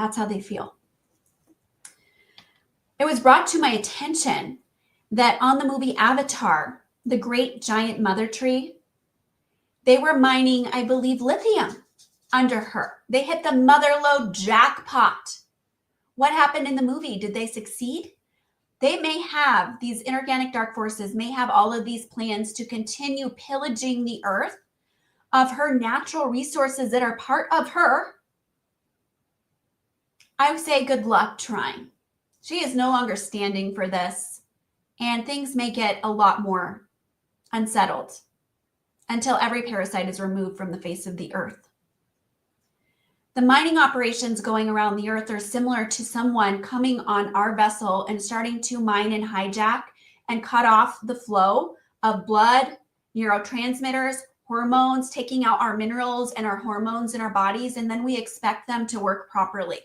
That's how they feel. It was brought to my attention that on the movie Avatar, the great giant mother tree, they were mining, I believe, lithium under her. They hit the mother lode jackpot. What happened in the movie? Did they succeed? They may have, these inorganic dark forces may have all of these plans to continue pillaging the earth of her natural resources that are part of her. I would say good luck trying. She is no longer standing for this, and things may get a lot more unsettled until every parasite is removed from the face of the earth. The mining operations going around the earth are similar to someone coming on our vessel and starting to mine and hijack and cut off the flow of blood, neurotransmitters, hormones, taking out our minerals and our hormones in our bodies, and then we expect them to work properly.